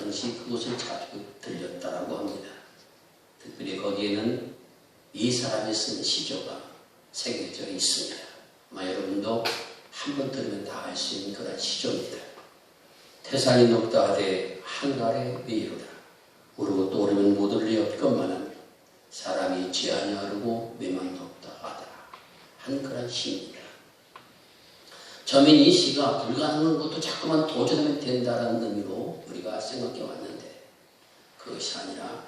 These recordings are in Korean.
당시 그곳을 자주 들렸다라고 합니다. 특별히 거기에는 이 사람이 쓴 시조가 새겨져 있습니다. 아마 여러분도 한번 들으면 다 알 수 있는 그런 시조입니다. 태산이 높다 하되 한갈에 위이로다. 오르고 또 오르면 못 오를 리 없건만은 사람이 지하니 오르고 매만 높다 하더라. 한 그런 시입니다. 저민 이 시가 불가능한 것도 자꾸만 도전하면 된다는 의미로 우리가 생각해 왔는데 그것이 아니라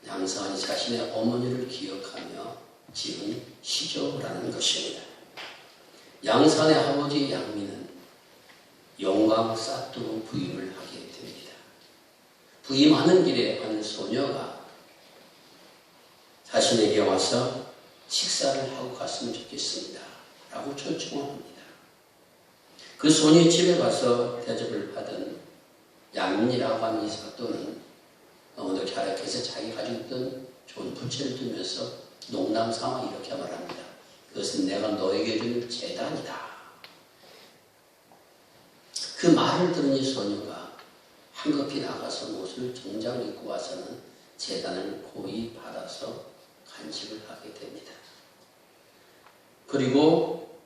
양산이 자신의 어머니를 기억하며 지은 시조라는 것입니다. 양산의 아버지 양민은 영광 사또로 부임을 하게 됩니다. 부임하는 길에 한 소녀가 자신에게 와서 식사를 하고 갔으면 좋겠습니다 라고 초청을 합니다. 그 소녀의 집에 가서 대접을 받은 양민이라고 하는 이 사또는 너무도 갸륵해서 자기가 가지고 있던 좋은 부채를 들면서 농담삼아 이렇게 말합니다. 그것은 내가 너에게 준 재단이다. 그 말을 들은 이 소녀가 한급히 나가서 옷을 정장을 입고 와서는 재단을 고이 받아서 간직을 하게 됩니다. 그리고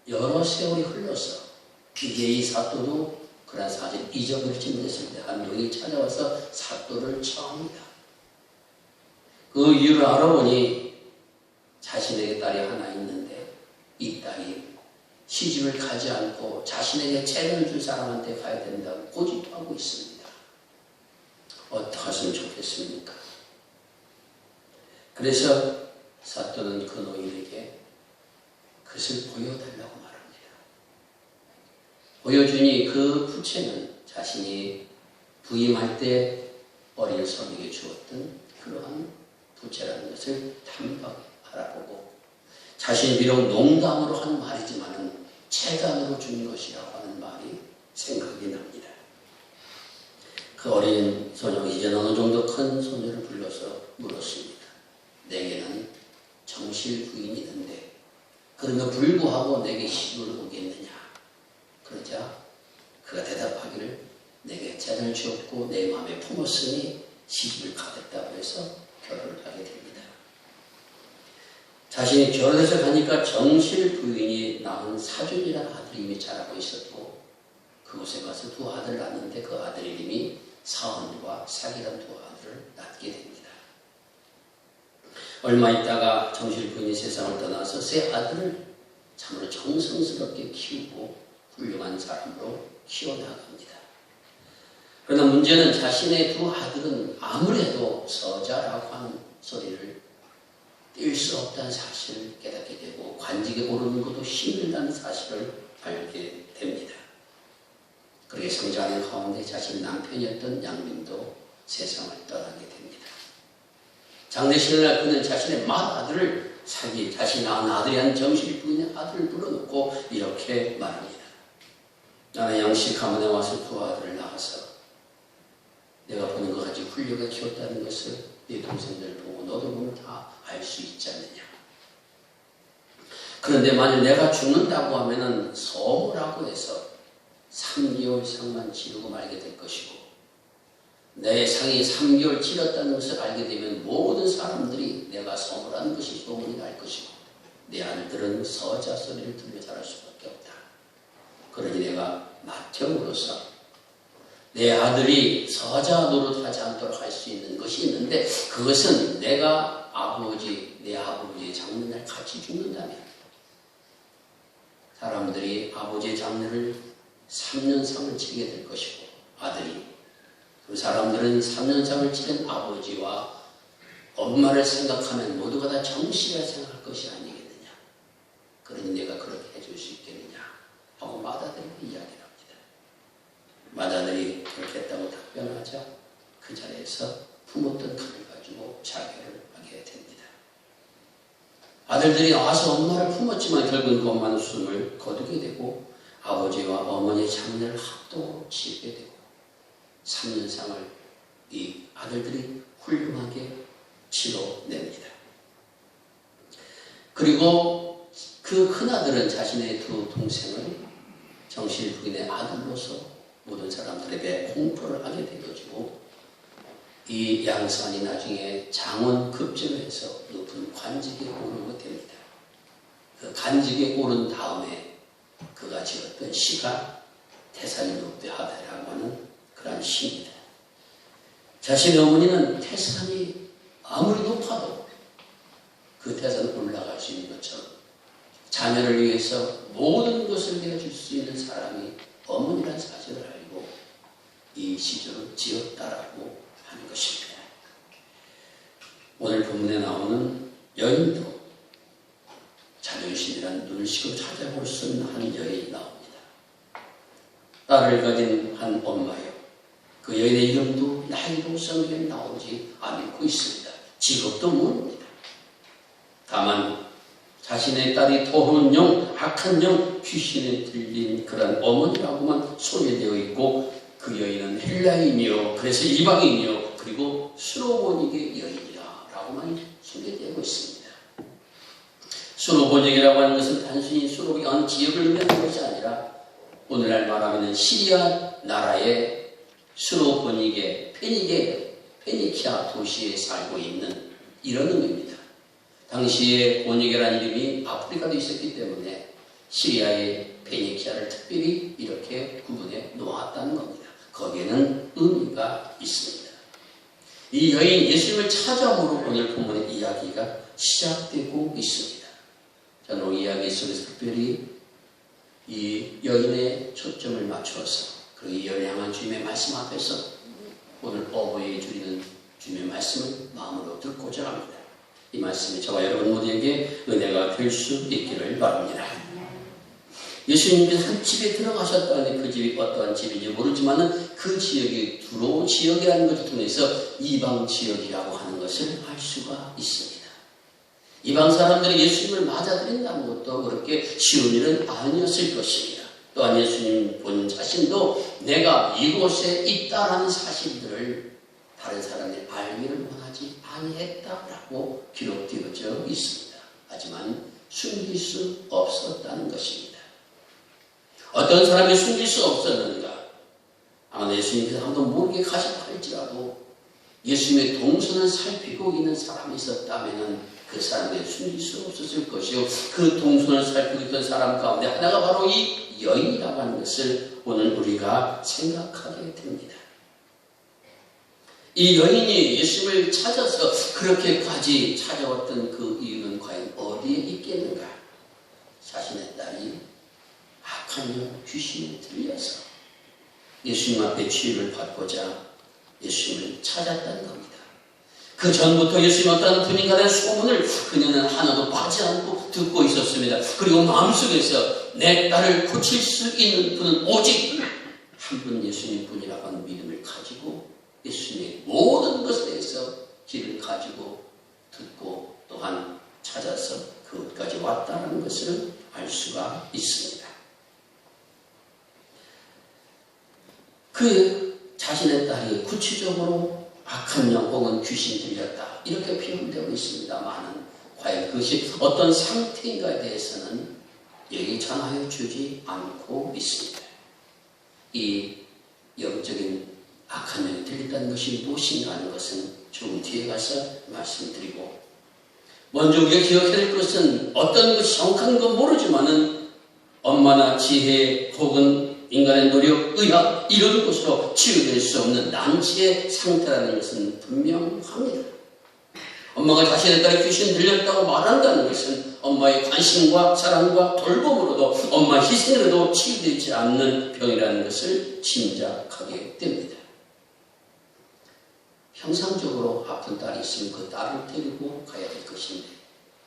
여러 세월이 흘러서 비계의 사또도 그런 사실을 잊어버리지 못했을 때 한 명이 찾아와서 사또를 청합니다. 그 이유를 알아보니 자신에게 딸이 하나 있는데 이 딸이 시집을 가지 않고 자신에게 재단을 줄 사람한테 가야 된다고 고집하고 있습니다. 어떻게 하시면 좋겠습니까? 그래서 사또는 그 노인에게 그것을 보여달라고 말합니다. 보여주니 그 부채는 자신이 부임할 때 어린 손에게 주었던 그러한 부채라는 것을 단박에 알아보고 자신이 비록 농담으로 한 말이지만 재단으로 준 것이라고 하는 말이 생각이 납니다. 그 어린 소녀가 이제는 어느 정도 큰 소녀를 불러서 물었습니다. 내게는 정실 부인이 있는데 그럼에도 불구하고 내게 시집을 오겠느냐? 그러자 그가 대답하기를 내게 재단을 주었고 내 마음에 품었으니 시집을 가겠다고 해서 결혼을 하게 됩니다. 자신이 결혼해서 가니까 정실 부인이 낳은 사준이라는 아들이 이미 자라고 있었고 그곳에 가서 두 아들을 낳았는데 그 아들 이름이 사언과 사기란 두 아들을 낳게 됩니다. 얼마 있다가 정실 부인이 세상을 떠나서 세 아들을 참으로 정성스럽게 키우고 훌륭한 사람으로 키워나갑니다. 그러나 문제는 자신의 두 아들은 아무래도 서자라고 하는 소리를 뗄 수 없다는 사실을 깨닫게 되고 관직에 오르는 것도 힘들다는 사실을 알게 됩니다. 그렇게 성장하는 가운데 자신 남편이었던 양민도 세상을 떠나게 됩니다. 장례식을 날 그는 자신의 맏아들을 자신이 낳은 아들이 한 정실 부인의 아들을 불러놓고 이렇게 말합니다. 나는 양씨 가문에 와서 두 아들을 낳아서 내가 보는 것 같이 훌륭하게 키웠다는 것을 네 동생들 보고 너도 보면 다 알 수 있지 않느냐. 그런데 만일 내가 죽는다고 하면은 서무라고 해서 3개월 상만 치르고 말게 될 것이고 내 상이 3개월 치렀다는 것을 알게 되면 모든 사람들이 내가 서무라는 것이 소문이 날 것이고 내 아들들은 서자 소리를 들려 자랄 수밖에 없다. 그러니 내가 맏형으로서 내 아들이 서자 노릇하지 않도록 할 수 있는 것이 있는데 그것은 내가 내 아버지의 장례날 같이 죽는다면 사람들이 아버지의 장례를 3년상을 치르게 될 것이고 아들이 그 사람들은 3년상을 치른 아버지와 엄마를 생각하면 모두가 다 정실이라 생각할 것이 아니겠느냐. 그러니 내가 그렇게 해줄 수 있겠느냐 하고 맏아들에게 이야기를 합니다. 맏아들이 그렇게 했다고 답변하자 그 자리에서 품었던 칼을 가지고 자결을 하게 됩니다. 아들들이 나와서 엄마를 품었지만 결국은 그 엄마는 숨을 거두게 되고 아버지와 어머니의 장례를 합동으로 치르게 되고 3년상을 이 아들들이 훌륭하게 치러냅니다. 그리고 그 큰아들은 자신의 두 동생을 정실 부인의 아들로서 모든 사람들에게 공포를 하게 되어지고 이 양산이 나중에 장원 급전해서 높은 관직에 오르게 됩니다. 그 관직에 오른 다음에 그가 지었던 시가 태산이 높되 하다라고 하는 그러한 시입니다. 자신의 어머니는 태산이 아무리 높아도 그 태산을 올라갈 수 있는 것처럼 자녀를 위해서 모든 것을 내어줄 수 있는 사람이 어머니라는 사실을 알고 이 시조를 지었다라고 하는 것입니다. 오늘 본문에 나오는 여인도 자존심이란 눈식으로 찾아볼 수 없는 한 여인이 나옵니다. 딸을 가진 한 엄마요. 그 여인의 이름도 나이도 성경에 나오지 않고 있습니다. 직업도 모릅니다. 다만 자신의 딸이 더러운 영, 악한 영, 귀신에 들린 그런 어머니라고만 소개되어 있고 그 여인은 헬라인이요, 그래서 이방인이요, 그리고 수로보닉의 여인이라고만 소개되고 있습니다. 수로보닉이라고 하는 것은 단순히 수로의 어느 지역을 의미하는 것이 아니라 오늘날 말하면 시리아 나라의 수로보닉의 페니키아 도시에 살고 있는 이런 의미입니다. 당시에 보니게라는 이름이 아프리카도 있었기 때문에 시리아의 페니키아를 특별히 이렇게 구분해 놓았다는 겁니다. 거기에는 의미가 있습니다. 이 여인 예수님을 찾아오므로 오늘 본문의 이야기가 시작되고 있습니다. 저는 오늘 이야기 속에서 특별히 이 여인의 초점을 맞추어서 그리고 이 여인을 향한 주님의 말씀 앞에서 오늘 어버이에 드리는 주님의 말씀을 마음으로 듣고자 합니다. 이 말씀이 저와 여러분 모두에게 은혜가 될 수 있기를 바랍니다. 예수님께서 한 집에 들어가셨다는데 그 집이 어떠한 집인지 모르지만 그 지역이 두로운 지역이라는 것을 통해서 이방 지역이라고 하는 것을 알 수가 있습니다. 이방 사람들이 예수님을 맞아들인다는 것도 그렇게 쉬운 일은 아니었을 것입니다. 또한 예수님 본 자신도 내가 이곳에 있다라는 사실들을 다른 사람들이 알기를 원하지 아니했다라고 기록되어져 있습니다. 하지만 숨길 수 없었다는 것입니다. 어떤 사람이 숨길 수 없었는가? 아마 예수님께서 한번 모르게 가셨다 할지라도 예수님의 동선을 살피고 있는 사람이 있었다면 그 사람에게 숨길 수 없었을 것이요. 그 동선을 살피고 있던 사람 가운데 하나가 바로 이 여인이라고 하는 것을 오늘 우리가 생각하게 됩니다. 이 여인이 예수님을 찾아서 그렇게까지 찾아왔던 그 이유는 과연 어디에 있겠는가? 자신의 딸이 악한 영 귀신에 들려서 예수님 앞에 치유를 받고자 예수님을 찾았다는 겁니다. 그 전부터 예수님이 어떤 분인가라는 소문을 그녀는 하나도 빠지 않고 듣고 있었습니다. 그리고 마음속에서 내 딸을 고칠 수 있는 분은 오직 한 분 예수님 분이라고 하는 믿음을 가지고 예수님의 모든 것에 대해서 길을 가지고 듣고 또한 찾아서 그것까지 왔다는 것을 알 수가 있습니다. 그 자신의 딸이 구체적으로 악한 영 혹은 귀신 들렸다 이렇게 표현되고 있습니다만 과연 그것이 어떤 상태인가에 대해서는 여기 전하여 주지 않고 있습니다. 이 영적인 악한 영이 들렸다는 것이 무엇인가 하는 것은 조금 뒤에 가서 말씀드리고 먼저 우리가 기억해야 될 것은 어떤 것이 정확한 건 모르지만은 엄마나 지혜 혹은 인간의 노력, 의학 이런 것으로 치유될 수 없는 난치의 상태라는 것은 분명합니다. 엄마가 자신의 딸이 귀신 들렸다고 말한다는 것은 엄마의 관심과 사랑과 돌봄으로도 엄마 희생으로도 치유되지 않는 병이라는 것을 짐작하게 됩니다. 형상적으로 아픈 딸이 있으면 그 딸을 데리고 가야 될 것인데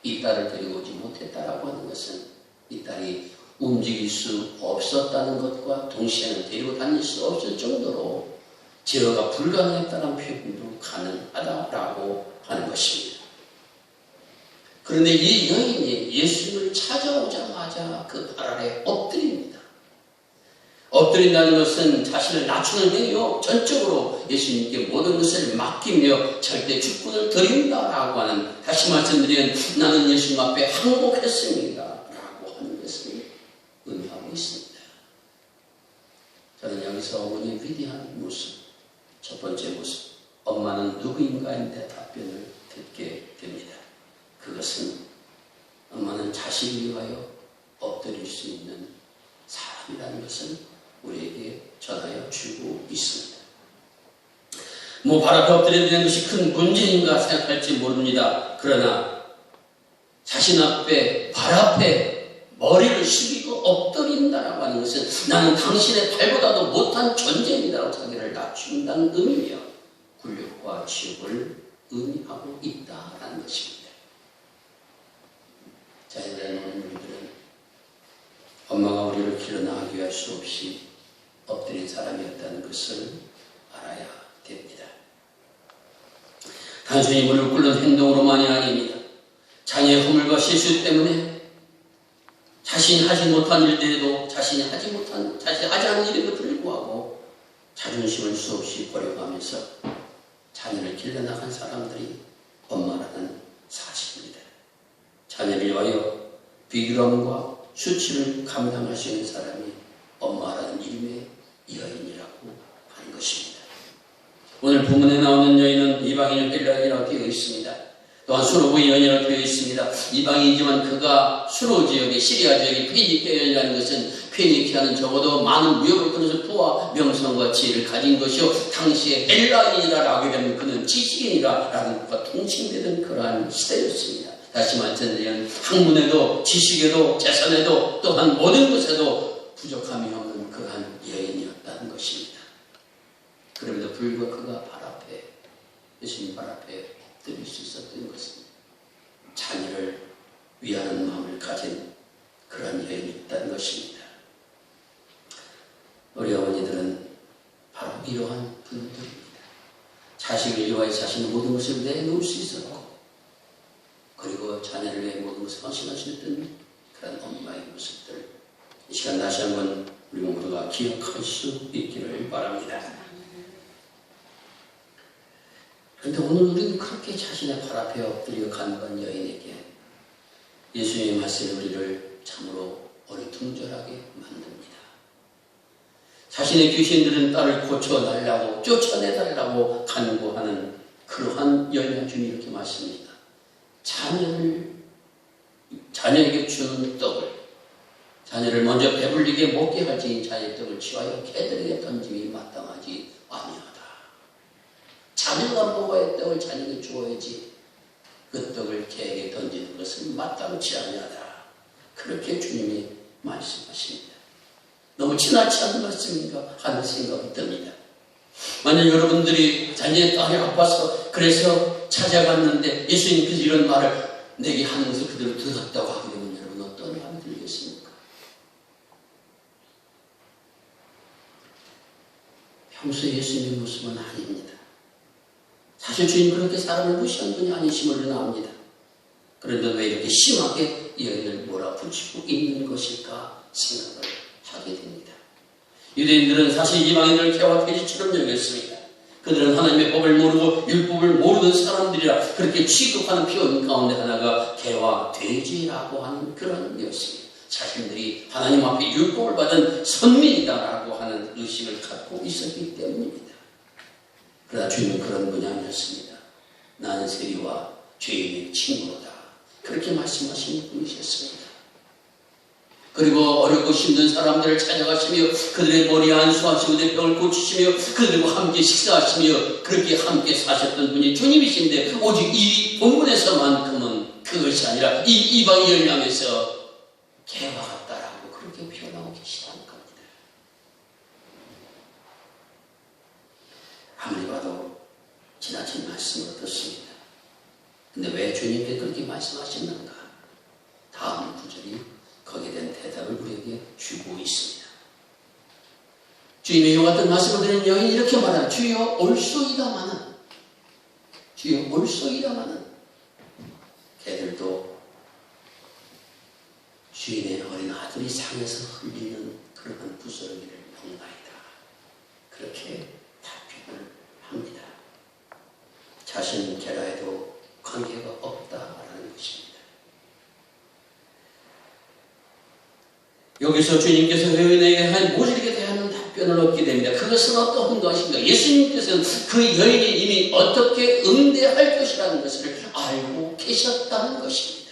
이 딸을 데리고 오지 못했다라고 하는 것은 이 딸이 움직일 수 없었다는 것과 동시에는 데리고 다닐 수 없을 정도로 제어가 불가능했다는 표현도 가능하다라고 하는 것입니다. 그런데 이 여인이 예수님을 찾아오자마자 그 발 아래 엎드립니다. 엎드린다는 것은 자신을 낮추는 행위요 전적으로 예수님께 모든 것을 맡기며 절대 주권을 드린다라고 하는 다시 말씀드리면 나는 예수님 앞에 항복했습니다 라고 하는 것을 의미하고 있습니다. 저는 여기서 어머니의 위대한 모습 첫 번째 모습 엄마 엄마는 누구인가인데 답변을 듣게 됩니다. 그것은 엄마는 자식을 위하여 엎드릴 수 있는 사람이라는 것을 우리에게 전하여 주고 있습니다. 발 앞에 엎드려야 되는 것이 큰 문제인가 생각할지 모릅니다. 그러나 자신 앞에, 발 앞에 머리를 숙이고 엎드린다라고 하는 것은 나는 당신의 발보다도 못한 존재입니다라고 자기를 낮춘다는 의미며 굴욕과 지옥을 의미하고 있다라는 것입니다. 자녀들의 우리들은 엄마가 우리를 길러나가기 위할 수 없이 엎드린 사람이었다는 것을 알아야 됩니다. 단순히 무릎 꿇는 행동으로만이 아닙니다. 자녀의 허물과 실수 때문에 자신이 하지 못한 일들에도 자신이 하지 않은 일에도 불구하고 자존심을 수없이 버려가면서 자녀를 길러나간 사람들이 엄마라는 사실입니다. 자녀를 위하여 비굴함과 수치를 감당할 수 있는 사람이 엄마라는 이름의 여인이라고 하는 것입니다. 오늘 본문에 나오는 여인은 이방인 헬라인이라고 되어 있습니다. 또한 수로의 여인이라고 되어 있습니다. 이방인이지만 그가 수로 지역의 시리아 지역의 페니케 여인이라는 것은 페니케아는 적어도 많은 무역을 통해서 부와 명성과 지혜를 가진 것이요 당시에 헬라인이라고 하게 되면 그는 지식인이라는 것과 통칭되던 그러한 시대였습니다. 다시 말씀드리면 학문에도 지식에도 재산에도 또한 모든 것에도 부족함이 없는 그러한 여인이었다는 것입니다. 그럼에도 불구하고 그가 발 앞에 예수님 발 앞에 드릴 수 있었던 것은 자녀를 위하는 마음을 가진 그런 여인이었다는 것입니다. 우리 어머니들은 바로 이러한 분들입니다. 자식을 위하여 자신의 모든 것을 내놓을 수 있었고 그리고 자녀를 위해 모든 것을 헌신하셨던 그런 엄마의 모습들 이 시간 다시 한번 우리 모두가 기억할 수 있기를 바랍니다. 그런데 오늘 우리는 그렇게 자신의 발 앞에 엎드려 간건 여인에게 예수님의 말씀이 우리를 참으로 어리둥절하게 만듭니다. 자신의 귀신들은 딸을 고쳐달라고 쫓아내달라고 간구하는 그러한 여인의 주님이 이렇게 말씀합니다. 자녀에게 주는 떡을 자녀를 먼저 배불리게 먹게 할지니 자녀의 떡을 취하여 개들에게 던짐이 마땅하지 아니하다. 자녀가 먹어야 할 떡을 자녀에게 주어야지 그 떡을 개에게 던지는 것은 마땅치 아니하다. 그렇게 주님이 말씀하십니다. 너무 지나치 않은 말씀인가 하는 생각이 듭니다. 만약 여러분들이 자녀의 딸이 아파서 그래서 찾아갔는데 예수님께서 이런 말을 내게 하는 것을 그대로 들었다고 하게 되면 여러분 어떤 마음이 들겠습니까? 평소에 예수님의 모습은 아닙니다. 사실 주님 그렇게 사람을 무시한 분이 아니심을 나옵니다. 그런데 왜 이렇게 심하게 이 여인을 몰아붙이고 있는 것일까 생각을 하게 됩니다. 유대인들은 사실 이방인들을 개와 돼지처럼 여겼습니다. 그들은 하나님의 법을 모르고 율법을 모르는 사람들이라 그렇게 취급하는 표현 가운데 하나가 개와 돼지라고 하는 그런 것입니다. 자신들이 하나님 앞에 율법을 받은 선민이다라고 하는 의식을 갖고 있었기 때문입니다. 그러나 주님은 그런 분이 아니었습니다. 나는 세리와 죄인의 친구로다. 그렇게 말씀하시는 분이셨습니다. 그리고 어렵고 힘든 사람들을 찾아가시며 그들의 머리에 안수하시고 내 병을 고치시며 그들과 함께 식사하시며 그렇게 함께 사셨던 분이 주님이신데 오직 이 본문에서만큼은 그것이 아니라 이 이방인을 향해서 개와 같다라고 그렇게 표현하고 계시다는 겁니다. 아무리 봐도 지나친 말씀은 어떻습니다. 근데 왜 주님께 그렇게 말씀하셨는가? 다음 구절이 거기에 대한 대답을 우리에게 주고 있습니다. 주님의 이와 같은 말씀을 드리는 여인이 이렇게 말하는 주여 올소이다마는 주여 올소이다마는 개들도 주인의 어린 아들이 상에서 흘리는 그러한 부스러기를 먹나이다. 그렇게 답변을 합니다. 자신은 개라에도 관계가 없다라는 것입니다. 여기서 주님께서 여인에게 모질게 대하는 답변을 얻게 됩니다. 그것은 어떤 것인가? 예수님께서는 그 여인이 이미 어떻게 응대할 것이라는 것을 알고 계셨다는 것입니다.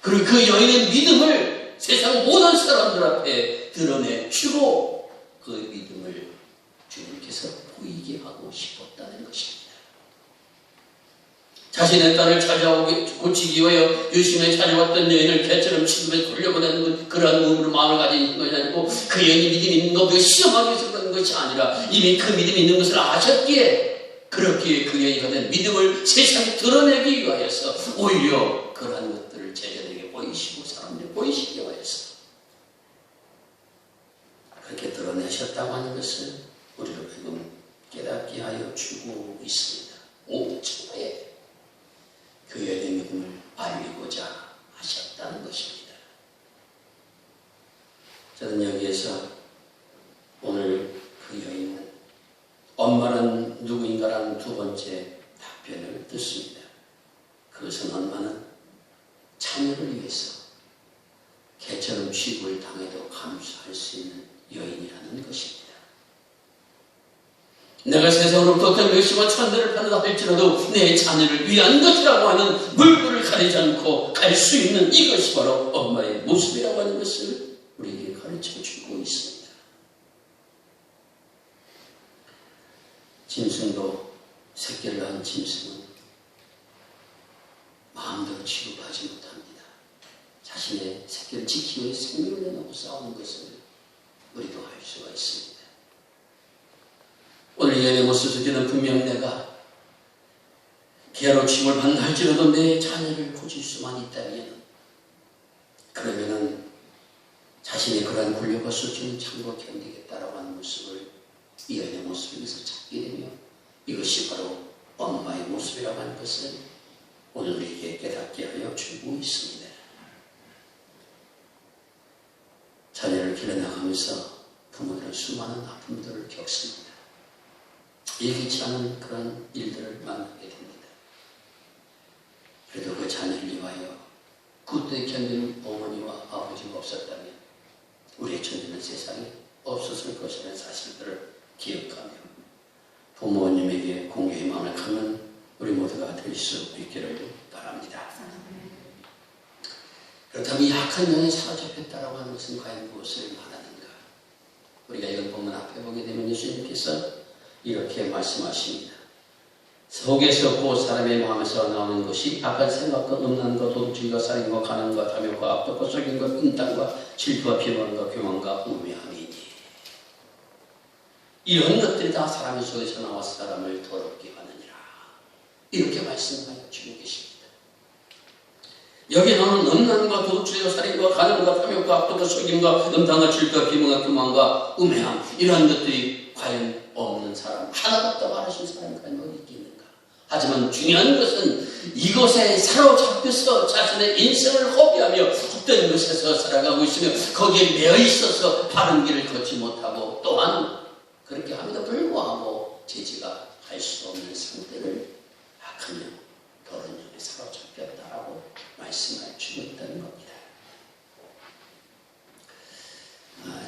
그리고 그 여인의 믿음을 세상 모든 사람들 앞에 드러내주고 그 믿음을 주님께서 보이게 하고 싶었다는 것입니다. 자신의 딸을 고치기 위하여 유심히 찾아왔던 여인을 개처럼 지금에 돌려보내는 그러한 마음을 가진 것이 아니고 그 여인이 믿음이 있는 것을 시험하기 위해서 그런 것이 아니라 이미 그 믿음이 있는 것을 아셨기에 그렇게 그 여인이 된 믿음을 세상에 드러내기 위하여서 오히려 그러한 것들을 제자들에게 보이시고 사람들에게 보이시기 위하여서 그렇게 드러내셨다고 하는 것을 우리를 지금 깨닫게 하여 주고 있습니다. 오차에 그 여인의 믿음을 알리고자 하셨다는 것입니다. 저는 여기에서 오늘 그 여인은 엄마는 누구인가라는 두 번째 답변을 듣습니다. 그것은 엄마는 자녀를 위해서 개처럼 취급을 당해도 감수할 수 있는 여인이라는 것입니다. 내가 세상으로부터 어떤 몇십만 천대를 받는다 할지라도 내 자녀를 위한 것이라고 하는 물꼬를 가리지 않고 갈 수 있는 이것이 바로 엄마의 모습이라고 하는 것을 우리에게 가르쳐주고 있습니다. 짐승도 새끼를 낳은 짐승은 마음대로 취급하지 못합니다. 자신의 새끼를 지키기 위해 생명을 내놓고 싸우는 것을 우리도 할 수가 있습니다. 오늘 여인의 모습을 저는 분명 내가 개로 취급을 받는다 할지라도 내 자녀를 고칠 수만 있다면 그러면은 자신의 그러한 굴욕과 수치는 참고 견디겠다라고 하는 모습을 이 여인의 모습에서 찾게 되며 이것이 바로 엄마의 모습이라고 하는 것을 오늘 우리에게 깨닫게 하여 주고 있습니다. 자녀를 길러나가면서 부모들은 수많은 아픔들을 겪습니다. 예기치 않은 그런 일들을 만나게 됩니다. 그래도 그 자녀를 위하여 그때 견디는 어머니와 아버지가 없었다면 우리의 존재는 세상에 없었을 것이라는 사실들을 기억하며 부모님에게 공경의 마음을 갖는 우리 모두가 될 수 있기를 바랍니다. 그렇다면 이 약한 영에 사로잡혔다라고 하는 것은 과연 무엇을 말하는가? 우리가 이런 본문 앞에 보게 되면 예수님께서 이렇게 말씀하십니다. 속에서 곧 사람의 마음에서 나오는 것이 악한 생각과 음란과 도둑질과 살인과 간음과 탐욕과 악독과 속임과 인당과 질투와 비방과 교만과 우매함이니 이런 것들이 다 사람 속에서 나와서 사람을 더럽게 하느니라. 이렇게 말씀하여 주고 계십니다. 여기 나오는 음란과 도둑질과 살인과 간음과 탐욕과 악독과 속임과 음탕과 질투와 비방과 교만과 우매함 이러한 것들이 과연 없는 사람, 하나도 없다고 하신 사람이 과연 어디 있겠는가? 하지만 중요한 것은 이것에 사로잡혀서 자신의 인생을 허비하며 헛된 것에서 살아가고 있으며 거기에 매여 있어서 바른 길을 걷지 못하고 또한 그렇게 함에도 불구하고 제지가 할 수 없는 상태를 악한 영, 더러운 영에 사로잡혔다라고 말씀을 주고 있다는 겁니다.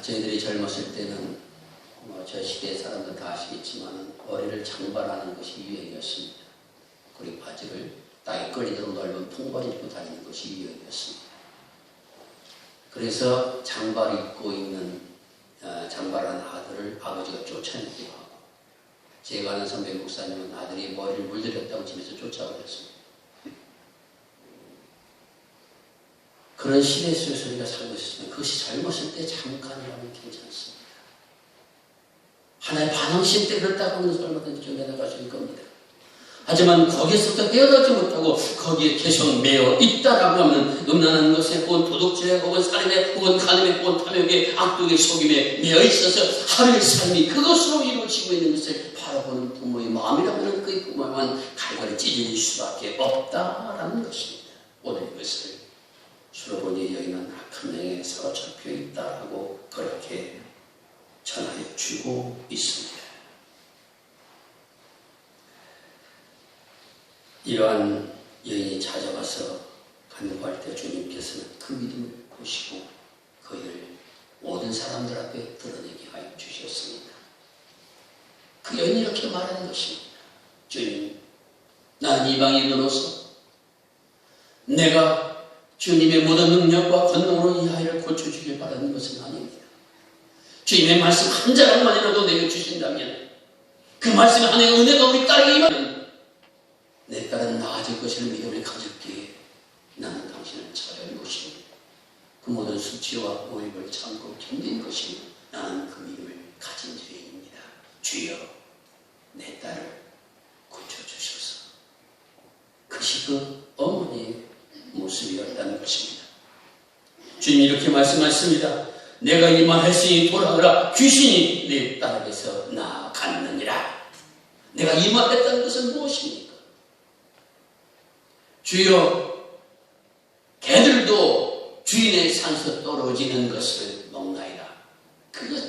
저희들이 젊었을 때는 저 시대의 사람들 다 아시겠지만 머리를 장발하는 것이 유행이었습니다. 그리고 바지를 땅에 걸리도록 넓은 통바지 입고 다니는 것이 유행이었습니다. 그래서 장발 입고 있는 장발한 아들을 아버지가 쫓아내기도 하고 제가 아는 선배 목사님은 아들이 머리를 물들였다고 집에서 쫓아버렸습니다. 그런 시대 속에서 우리가 살고 있었으면 그것이 젊었을 때 잠깐이라면 괜찮습니다. 하나의 반항심 때 그렇다고 하는 것을 얼마든지 견뎌나갈 수 있을 겁니다. 하지만 거기에서부터 헤어나지 못하고 거기에 계속 매여 있다라고 하면 음란한 것에 혹은 도둑질에 혹은 살인에 혹은 간음에 혹은 탐욕에 악독의 속임에 매여 있어서 하루의 삶이 그것으로 이루어지고 있는 것을 바라보는 부모의 마음이라고 하는 그 부모만 갈갈이 찢어질 수밖에 없다라는 것입니다. 오늘 이것을 수로보니 여인은 악한 영에 사로잡혀 있다라고 그렇게 전하여 주고 있습니다. 이러한 여인이 찾아와서 간구할 때 주님께서는 그 믿음을 보시고 그를 모든 사람들 앞에 드러내게 하여 주셨습니다. 그 여인이 이렇게 말하는 것입니다. 주님, 나는 이방인으로서 내가 주님의 모든 능력과 권능으로 이 아이를 고쳐주길 바라는 것은 아닙니다. 주님의 말씀 한 자락만이라도 내게 주신다면, 그 말씀 안에 은혜가 우리 딸에게 임하면 내 딸은 나아질 것을 믿음을 가졌기에 나는 당신을 찾아올 것입니다. 그 모든 수치와 모욕을 참고 견딘 것이며 나는 그 믿음을 가진 죄인입니다. 주여, 내 딸을 고쳐주셔서. 그것이 그 어머니의 모습이었다는 것입니다. 주님이 이렇게 말씀하십니다. 내가 이 말했으니 돌아오라. 귀신이 내 딸에게서 나아갔느니라. 내가 이 말했다는 것은 무엇입니까? 주여, 개들도 주인의 산에서 떨어지는 것을 먹나이다. 그것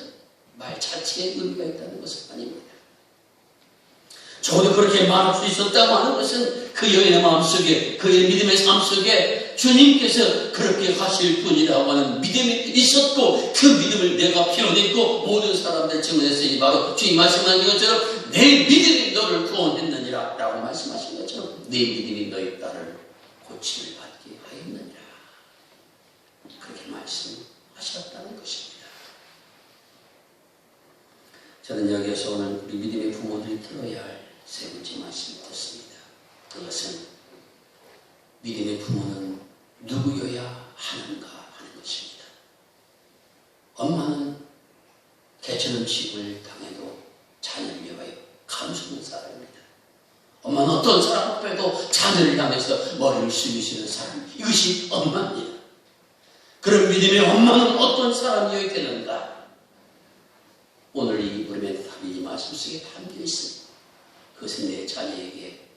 말 자체에 의미가 있다는 것은 아닙니다. 적어도 그렇게 말할 수 있었다고 하는 것은 그 여인의 마음속에, 그의 믿음의 삶 속에 주님께서 그렇게 하실 분이라고 하는 믿음이 있었고, 그 믿음을 내가 표현했고 모든 사람들 증언했으니 바로 주님 말씀하신 것처럼 내 믿음이 너를 구원했느니라 라고 말씀하신 것처럼 내 믿음이 너의 딸을 고침을 받게 하였느니라. 그렇게 말씀하셨다는 것입니다. 저는 여기에서 오늘 우리 믿음의 부모들이 들어야 할 세 번째 말씀을 듣습니다. 그것은 믿음의 부모는 누구여야 하는가 하는 것입니다. 엄마는 개처럼 집을 당해도 자녀를 위하여 감수하는 사람입니다. 엄마는 어떤 사람 앞에도 자녀를 향해서 머리를 숙이시는 사람, 이것이 엄마입니다. 그런 믿음의 엄마는 어떤 사람이어야 되는가? 오늘 이 우리의 답이 이 말씀 속에 담겨 있습니다. 그것은 내 자녀에게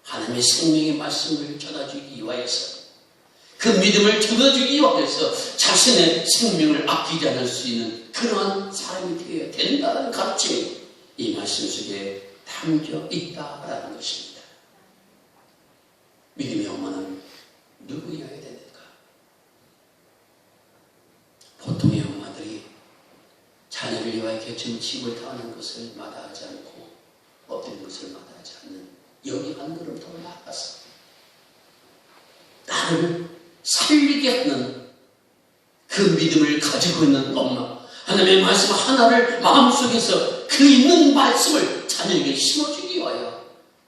하나님의 생명의 말씀을 전해주기 위하여서, 그 믿음을 전해주기 위하여서 자신의 생명을 아끼지 않을 수 있는 그러한 사람이 되어야 된다는 가르침이 이 말씀 속에 담겨 있다라는 것입니다. 믿음의 엄마는 누구여야 되는가? 보통의 엄마들이 자녀를 위하여 개천 집을 당하는 것을 마다하지 않고 엎드린 것을 마다하지 않는, 여기 한 걸음 더 나아가서 나를 살리게 하는 그 믿음을 가지고 있는 엄마, 하나님의 말씀 하나를 마음속에서 그 있는 말씀을 자녀에게 심어주기 위하여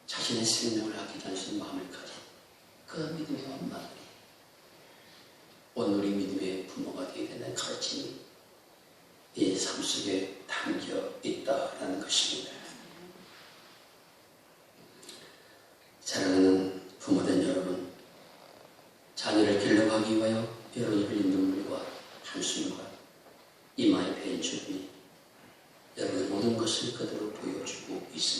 자신의 생명을 아끼지 않는 마음을 가진 그 믿음의 엄마들이 오늘 우리 믿음의 부모가 되어야 되는 가르침이 이 삶 속에 담겨 있다라는 것입니다. 사랑하는 부모된 여러분, 자녀를 길러가기 위하여 여러분이 흘린 눈물과 한숨과 이마에 베인 주님이 여러분의 모든 것을 그대로 보여주고 있습니다.